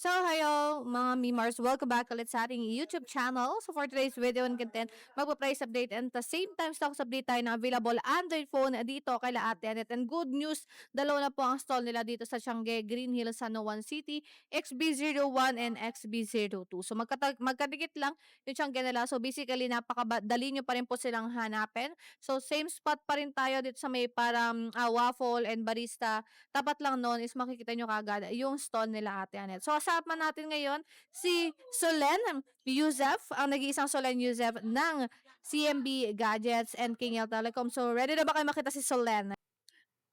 So, hello mga Mimars, welcome back ulit sa ating YouTube channel. So, for today's video and content, magpa-price update and at the same time stocks update tayo na available Android phone dito kay Ate Anet. And good news, dalawa na po ang stall nila dito sa Siangge, Green Hills, San Juan City, XB01 and XB02. So, magkadikit lang yung Siangge nila. So, basically, napakadali nyo pa rin po silang hanapin. So, same spot pa rin tayo dito sa may parang waffle and barista. Tapat lang nun is makikita nyo kagad yung stall nila Ate Anet. So, kasama natin ngayon si Solen Yusef, ang nag-iisang Solen Yusef ng CMB Gadgets and KingL Telecom. So, ready na ba kayo makita si Solen?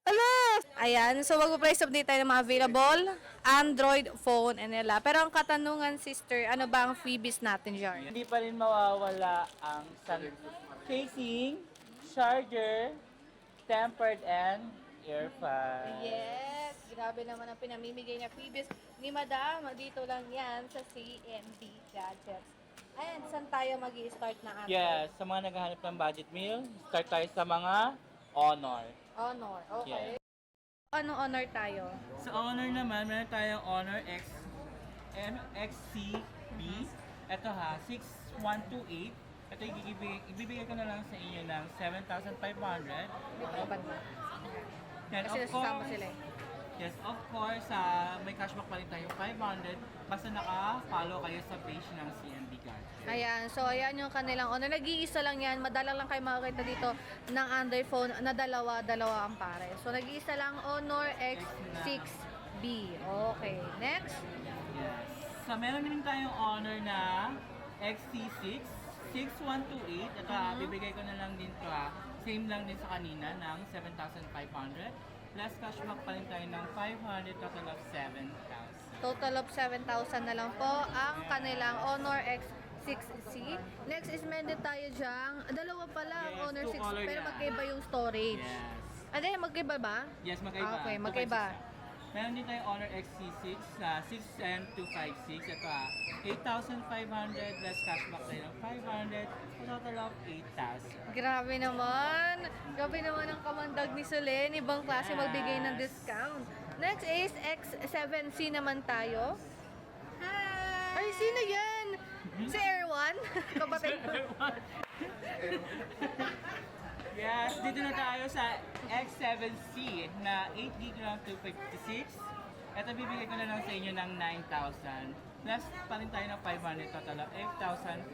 Hello! Ayan, so mag-price update tayo ng mga available Android phone and nila. Pero ang katanungan, sister, ano ba ang freebies natin dyan? Hindi pa rin mawawala ang sun casing, charger, tempered, and earphones. Yes, grabe naman ang pinamimigay niya freebies ni Madam. Dito lang yan sa CMB Gadgets. Ayan, saan tayo mag-i-start na Android? Yes, sa mga naghahanap ng budget meal, start tayo sa mga Honor. Honor, okay. Yes. Ano honor tayo? Sa Honor naman, meron tayong Honor XCB. Ito ha, 6128. Ito ibibigay ko na lang sa inyo ng 7,500. Ito ba na? Yan, Kasi nasasama sila eh. Yes, of course, may cashback pa rin tayong 500 basta naka-follow kayo sa page ng CMB Gadgets. Ayan, so ayan yung kanilang honor. Nag-iisa lang yan. Madalang lang kayo makakita dito ng Android phone na dalawa ang pare. So nag-iisa lang Honor X6B. Okay, next. Yes. So, meron din tayong Honor na XT6 6128. Ito bibigay ko na lang din to Same lang din sa kanina ng 7,500. Plus cashback pa rin tayo ng 500, total of 7,000. Total of 7,000 na lang po ang kanilang Honor X6C. Next is meron din tayo dyang, dalawa pala ang Yes, Honor 6 two-color pero na. magkaiba yung storage. Yes. Ano yan, magkaiba ba? Yes, magkaiba. Okay, magkaiba. 256. Meron din tayong Honor XC6 na 6M256. Ito 8,500 plus cashback tayo ng 500. Total of 8,000. Grabe naman. Grabe naman ang kamandag ni Solen. Ibang klase magbigay ng discount. Next is X7C naman tayo. Hi! Ay, sino yan? Si Erwan? Kapatid ko. Yes, dito na tayo sa X7C na 8GB RAM 256. Ito bibigay ko na lang sa inyo ng 9,000. Plus pa rin tayo ng 500, total of 8,500.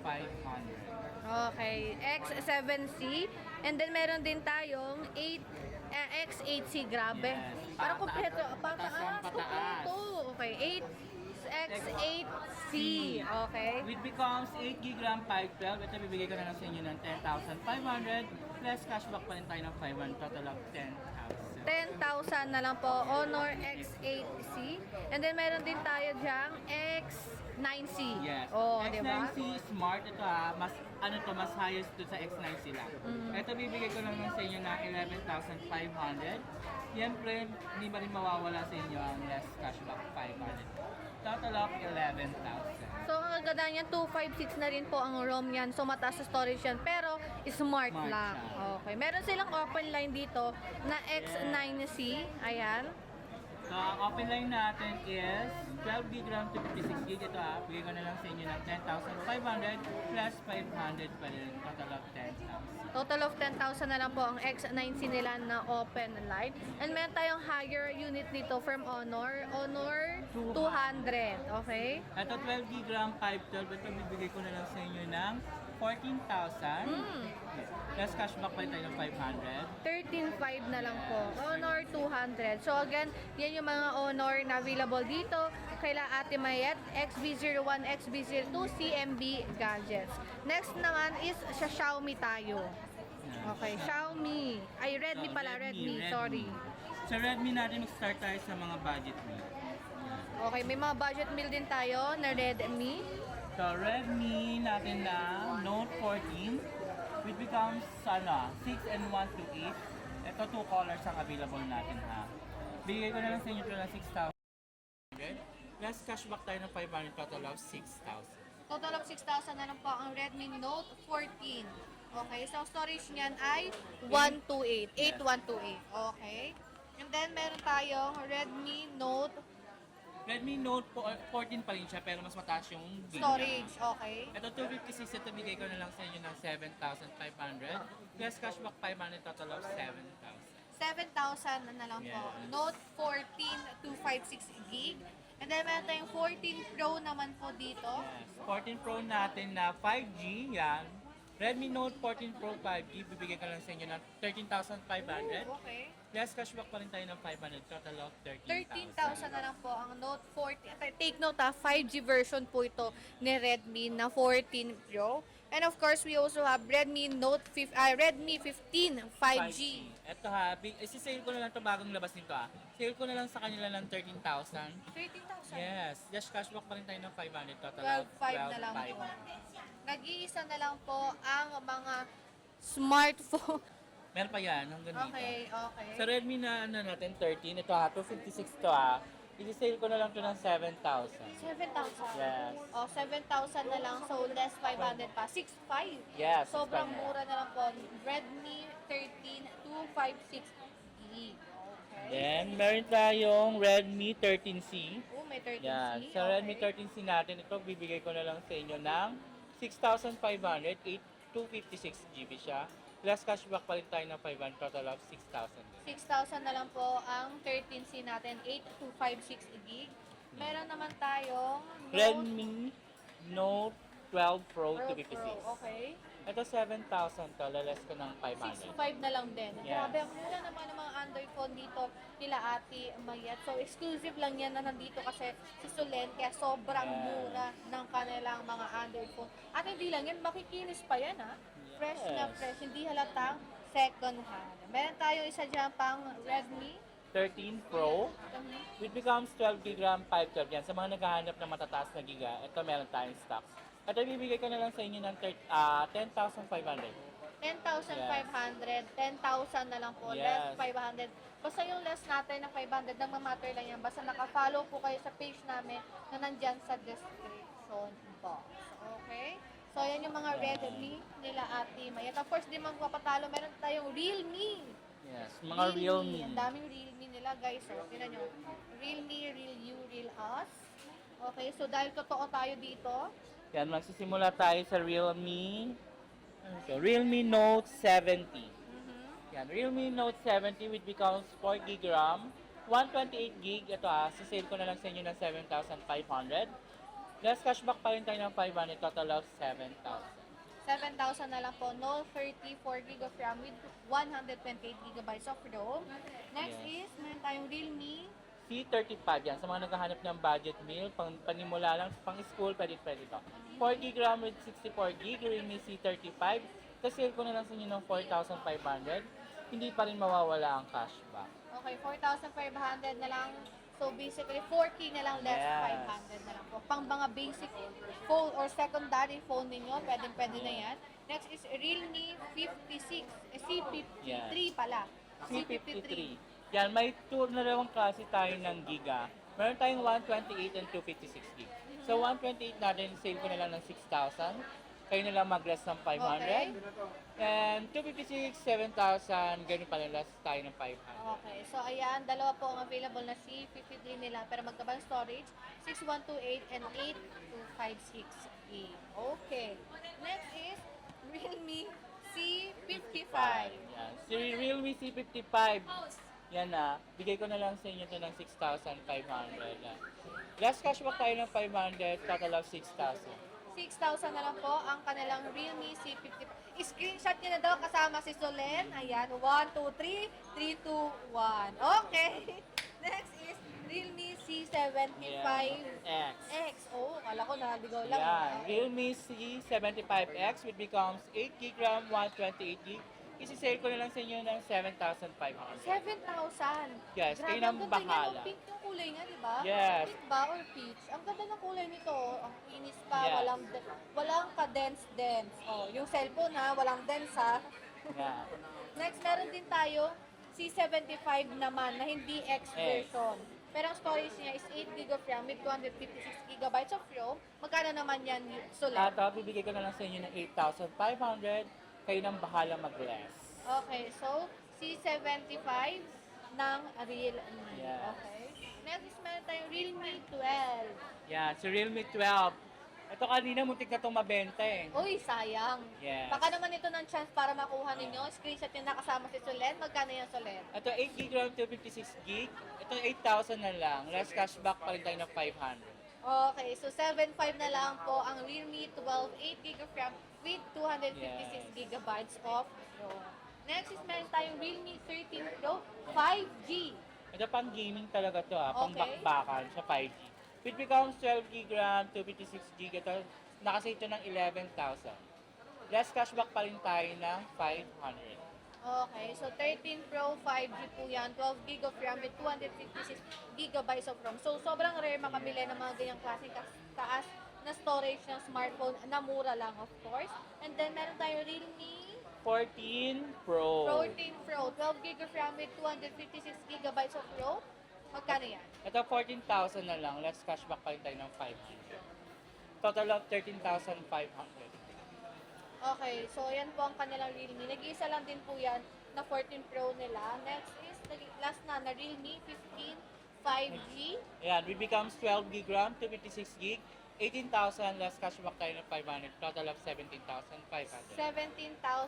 Okay, X7C. And then meron din tayong X8C. Grabe. Yes. Parang kumpleto. Pataas ang pataas. Kumpleto. Okay, X8C. Okay. Which becomes 8GB RAM 512. Ito bibigay ko na lang sa inyo ng 10,500. Plus cashback pa rin tayo ng 500, total of 10,000. 10,000 na lang po, Honor X8C. And then meron din tayo dyang X9C. Yes. Oh, di ba? X9C Smart, ito mas mas highest to sa X9C lang. Ito bibigay ko lang sa inyo ng 11,500. Siyempre, hindi ba rin mawawala sa inyo ang less cashback 500. Total of 11,000. So, ang ganda niyan, 256 na rin po ang ROM niyan. So, mataas sa storage yan. Pero, smart Smart lang. siya. Okay. Meron silang open line dito na X9C. Ayan. So, ang open line natin is 12GB RAM to 56GB. Ito bigay ko na lang sa inyo ng 10,500 plus 500 pa rin. Total of 10,000. Total of 10,000 na lang po ang X9C nila na open line. And meron tayong higher unit dito from Honor. Honor 200. Okay? Ito 12GB RAM 512. Ito bibigay ko na lang sa inyo ng 14,000. Plus cashback pa rin tayo ng 500. 13.5 na lang po. Honor 200. So again, yan yung mga Honor na available dito kaila Ate Mayet, XB01, XB02, CMB Gadgets. Next naman is sa Xiaomi tayo. Okay, Xiaomi. Ay, Redmi pala, Redmi. Sorry. Sa Redmi natin, mag-start tayo sa mga budget meal. Okay, may mga budget meal din tayo na Redmi. So, Redmi natin na Note 14, which becomes 6 and 128. Ito 2 colors ang available natin Bigay ko na lang sa inyo ito ng 6,000. Plus cashback tayo ng 500, total of 6,000. Total of 6,000 na lang po ang Redmi Note 14. Okay, so storage niyan ay 128, 8128. Okay. And then meron tayong Redmi Note Redmi Note 14 pa rin siya pero mas mataas yung gig Storage, niya. okay. Ito 256, ito bigay ko na lang sa inyo ng 7,500. Plus cashback 500, total of 7,000. 7,000 na lang po. Yes. Note 14 256 gig. And then meron tayong 14 Pro naman po dito. Yes. 14 Pro natin na 5G, yan. Redmi Note 14 Pro 5G, bibigay ko lang sa inyo ng 13,500. Okay. Plus cashback pa rin tayo ng 500, total of 13,000 na lang po ang Note 14. Take note 5G version po ito ni Redmi na 14 Pro. And of course, we also have Redmi Redmi 15 5G. Ito ha, isi-sale ko na lang ito bagong labas nito ha. Sale ko na lang sa kanila ng 13,000. 13,000. Yes, just cashback pa rin tayo ng 500, total of 12,500 na lang po. 12,500. Nag-iisa na lang po ang mga smartphone. Meron pa yan, hanggang dito. Okay, okay. Sa Redmi na ano natin, 13, ito ha, 256 to ha. I-sale ko na lang ito ng 7,000. 7,000. Yes. Oh, 7,000 na lang. So, less 500 pa. 6,500. Yes. Sobrang 6,500. mura na lang po. Redmi 13 256E. Okay. Then, meron tayong Redmi 13C. Oh, may 13C. Yan. Sa Redmi 13C natin, ito bibigay ko na lang sa inyo ng 6,500, 256 GB siya. Plus cashback pa rin tayo ng 500, total of 6,000. 6,000 na lang po ang 13C natin. 8256 gig. Meron naman tayong Redmi Note 12 Pro Pro 256. Pro. Okay. Ito 7,000 to, lales ko ng 500. 6,500 na lang din. Yes. Grabe, ang mura naman ng mga Android phone dito nila Ate Mayet. So, exclusive lang yan na nandito kasi si Solen. Kaya sobrang Yes. mura ng kanilang mga Android phone. At hindi lang yan, makikinis pa yan ha. Fresh na Yes. fresh. Hindi halatang second hand. Meron tayo isa dyan pang Redmi. 13 Pro, which becomes 12 GB RAM 512 yan. Sa mga naghahanap ng matataas na giga, ito meron tayong stocks. Ito bibigay ko na lang sa inyo ng 10,500. 10,500, 10,000 na lang po, Yes. less 500. Basta yung less natin na 500, nagmamatter lang yan. Basta nakafollow po kayo sa page namin na nandyan sa description box. Okay? So, yan yung mga Redmi nila Ate Mayet. Of course, di magpapatalo, meron tayong Realme. Yes, mga Realme. Ang daming Realme nila, guys. So, tinan nyo. Realme, Real You, Real Us. Okay, so dahil totoo tayo dito, Yan, magsisimula tayo sa Realme. So, Realme Note 70. Yan, Realme Note 70 which becomes 4 GB RAM, 128 GB. Ito sisale ko na lang sa inyo ng 7,500. Less cashback pa rin tayo ng 500, total of 7,000. 7,000 na lang po. No 34 gig of RAM with 128 gigabytes of ROM. Next Yes. is, meron tayong Realme. C35 yan. Sa mga naghahanap ng budget meal, panimula lang, pang school, pwede ito. 4 GB RAM with 64 GB, Realme C35. Kasi ko na lang sa inyo ng 4,500. Hindi pa rin mawawala ang cashback. Okay, 4,500 na lang. So basically, 4K na lang less Yes. 500 na lang po. Pang mga basic phone or secondary phone ninyo, pwede na yan. Next is Realme 56, C53 Yes. pala. C53. Yan, may dalawang klase tayo ng giga. Meron tayong 128 and 256 gig. So 128 natin, sale ko na lang ng 6,000. Kayo na lang mag-less ng 500. And 256, 7,000. Ganun pa lang, less tayo ng 500. Okay, so ayan, dalawa po ang available na C53 nila, pero magkabang storage, 6128 and 8256E. Okay. Next is Realme C55. Yan. Si Realme C55. Yan bigay ko na lang sa inyo ito ng 6,500. Last cashback tayo ng 500, total of 6,000. 6,000 na lang po ang kanilang Realme C55. Screenshot nyo na daw kasama si Solen. Ayan, 1, 2, 3, 3, 2, 1. Okay. Next is Realme C75X. X. Oh, kala ko naligaw lang. Yan. Realme C75X which becomes 8 GB RAM, 128 GB. Isi-sale ko na lang sa inyo ng 7,500. 7,000. Yes, kayo Grabe, nang ang ganda niya, bahala. no? Pink yung kulay niya, di ba? Yes. Pink ba or peach? Ang ganda ng kulay nito. Oh. Ang kinis pa, Yes. walang ka-dense-dense. Oh, yung cellphone walang dense ha. Yan. Next, meron din tayo C75 naman na hindi X version. Pero ang storage niya is 8 GB of RAM with 256 GB of ROM. Magkano naman yan, Solen? At bibigay ko na lang sa inyo ng 8,500. Kayo nang bahala mag-less. Okay, so C75 ng Realme. Yes. Okay. Next is meron tayong Realme 12. Yan, si Realme 12. Ito kanina muntik na itong mabenta eh. Uy, sayang. Yes. Baka naman ito ng chance para makuha ninyo. Screenshot yung nakasama si Solen. Magkano yung Solen? Ito 8GB RAM 256GB. Ito 8,000 na lang. Less cashback pa rin tayo ng 500. Okay, so 7.5 na lang po ang Realme 12 8GB of RAM with 256 gigabytes of ROM. Next is meron tayong Realme 13 Pro 5G. Ito pang gaming talaga to pang Okay. bakbakan sa 5G. It becomes 12GB RAM, 256GB. Ito, nakasave ito ng 11,000. Less cashback pa rin tayo ng 500. Okay, so 13 Pro 5G po yan, 12GB of RAM with 256 gigabytes of ROM. So sobrang rare makabili ng mga ganyang klaseng taas na storage ng smartphone na mura lang of course. And then meron tayo Realme 14 Pro. 14 Pro, 12GB of RAM with 256 gigabytes of ROM. Magkano yan? Ito 14,000 na lang. Less cashback pa rin tayo ng 5G. Total of 13,500. Okay, so yan po ang kanilang Realme. Nag-iisa lang din po yan na 14 Pro nila. Next is, last na Realme 15 5G. Ayan, we becomes 12GB RAM, 256GB. 18,000 less cashback tayo ng 500. Total of 17,500. 17,500.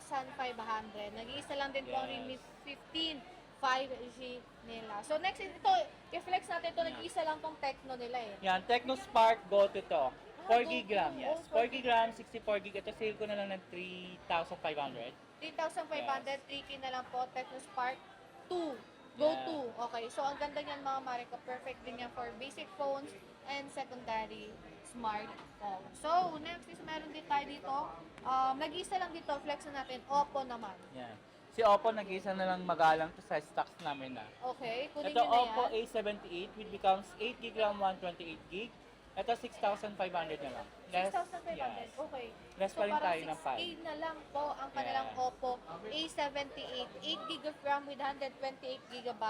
Nag-iisa lang din po ang Yes. Realme 15 5G nila. So next is ito, i-flex natin ito, nag-iisa lang tong Tecno nila eh. Yan, Tecno Spark Go to to. 4GB Go RAM, to. yes. Oh, 4GB RAM, 64GB. Ito sale ko na lang ng 3,500. 3,500, 3K na lang po, Tecno Spark 2. Go Yeah. to. Okay, so ang ganda niyan mga Mariko, perfect din yan for basic phones and secondary smartphone. So, next is meron din tayo dito. Nag-isa lang dito, flex na natin, Oppo naman. Yan. Si Oppo, nag-isa na lang magalang to sa stocks namin na. Okay, kunin Ito nyo na Oppo yan. A78 which becomes 8GB RAM, 128GB. Ito 6,500 na lang. 6,500. Yes. Okay. Less pa rin parang tayo ng 6K 5. na lang po ang kanilang Yeah. Oppo A78. 8GB of RAM with 128GB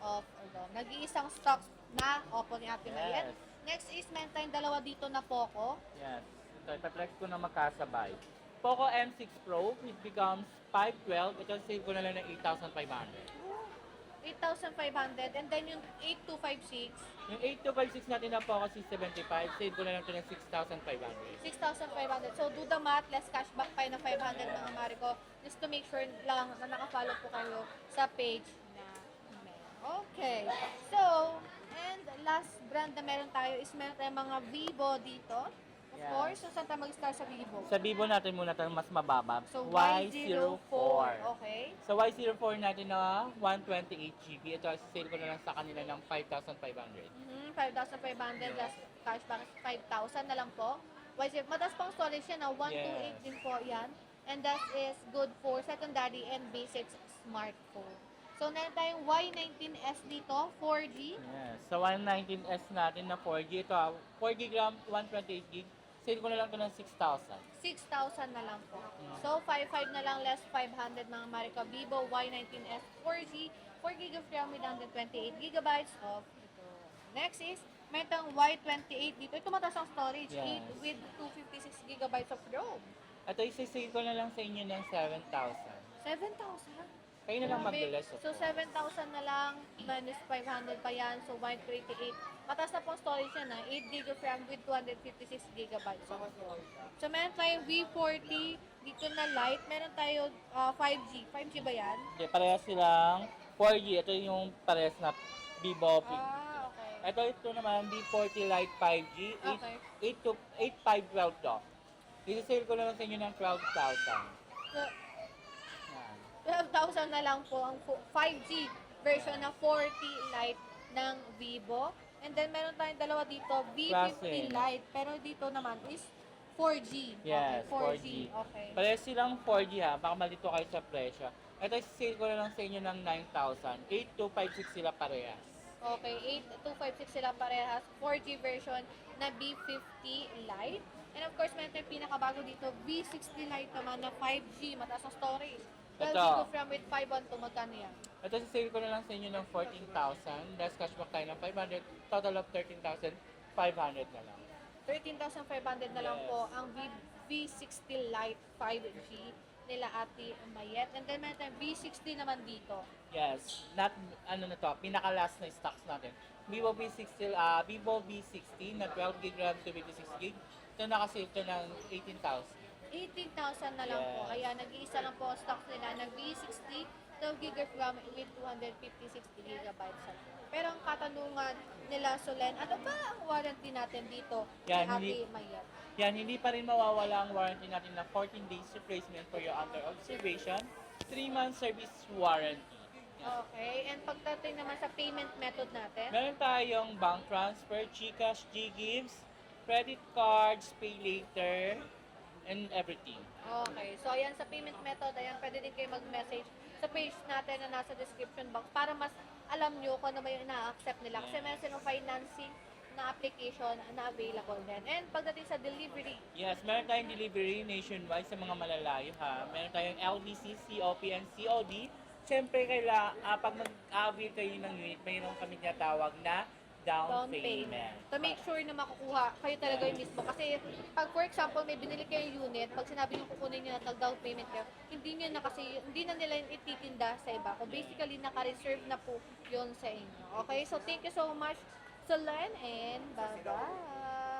of ROM. Nag-iisang stocks na Oppo ni Ate Mayen. Yes. Next is meron tayong dalawa dito na Poco. Yes. Ito, ipaplex ko na magkasabay. Poco M6 Pro which becomes 512. Ito save ko na lang ng 8,500. 8,500. And then yung 8256, Yung 8256 natin na Poco C75, save ko na lang ito ng 6,500. 6,500. So, do the math, less cashback pa yun ng 500 mga Mariko. Just to make sure lang na nakafollow po kayo sa page namin. Okay. So, and last brand na meron tayo is meron tayong mga Vivo dito. Of Yeah. course, so saan tayo mag-start sa Vivo? Sa Vivo natin muna ito mas mababa. So, Y04. Okay. Sa Y04 natin na 128GB. Ito, sale ko na lang sa kanila ng 5,500. 5,500 less cashback is 5,000 na lang po. Mataas pang storage yan na 128 Yes. din po yan. And that is good for secondary and basic smartphone. So, meron tayong Y19S dito, 4G. Yes. Sa 119S natin na 4G, ito 4GB RAM, 128GB. Sale ko na lang ito ng 6,000. 6,000 na lang po. So, 5,500 na lang, less 500 mga Marika. Vivo Y19S 4G, 4GB of RAM with 128GB of ito. Next is, meron tayong Y28 dito. Ito mataas ang storage, Yes. 8 with 256GB of ROM. Ito, isa-sale ko na lang sa inyo ng 7,000. 7,000? Kayo na lang Grabe. mag-less. So, 7,000 na lang, minus 500 pa yan. So, Y28. Mataas na pong storage yan na 8GB of RAM with 256GB. So, meron tayong V40 dito na light. Meron tayo 5G. 5G ba yan? Okay, parehas silang 4G. Ito yung parehas na Vivo P. Okay. Ito naman, B40 Lite 5G. Okay. 8512 to. Isa-sale ko na lang sa inyo ng 12,000. So, Yan. 12,000 na lang po ang 5G version na 40 Lite ng Vivo. And then, meron tayong dalawa dito, V50 Klase. Lite. Pero dito naman is 4G. Yes, okay, 4G. 4G. Okay. Parehas silang 4G ha. Baka malito kayo sa presyo. Ito, isa-sale ko na lang sa inyo ng 9,000. 8256 sila parehas. Okay, 8256 sila parehas. 4G version na B50 Lite. And of course, meron tayong pinakabago dito, V60 Lite naman na 5G, mataas ang storage. 12 Ito. GB of RAM with 512, magkano yan? Ito, isa-sale ko na lang sa inyo ng 14,000. Less cashback tayo ng 500. Total of 13,500 na lang. 13,500 na lang Yes. po ang V60 Lite 5G. nila Ate Mayet. And then meron tayong V60 naman dito. Yes, not ano na to, pinaka-last na stocks natin. Vivo V60, Vivo V60 na 12 gig RAM to 56 gig. Ito naka-sale to ng 18,000. 18,000 na lang po. Yes. Kaya nag-iisa lang po ang stocks nila ng V60, 12 GB of RAM with 256 gigabytes. Pero ang katanungan nila, Solen, ano ba ang warranty natin dito Yan, kay Ate Mayet? Yan, hindi pa rin mawawala ang warranty natin na 14 days replacement for your under observation, 3-month service warranty. Okay, and pagdating naman sa payment method natin, Meron tayong bank transfer, GCash, GGives, credit cards, pay later, and everything. okay, so ayan sa payment method, ayan pwede din kayo mag-message sa page natin na nasa description box para mas alam nyo kung ano ba yung ina-accept nila. Kasi meron silang financing na application na available din. And pagdating sa delivery, Yes, meron tayong delivery nationwide sa mga malalayo ha. Meron tayong LBC, COP, and COD. Siyempre, pag mag-avail kayo ng unit, mayroon kami tinatawag na down payment. To make sure na makukuha kayo talaga yung mismo. Kasi pag for example may binili kayong unit, pag sinabi nyo kukunin nyo na down payment kayo, hindi na nila yung ititinda sa iba. Kung basically naka-reserve na po yun sa inyo. Okay, so thank you so much, Solen, and bye-bye!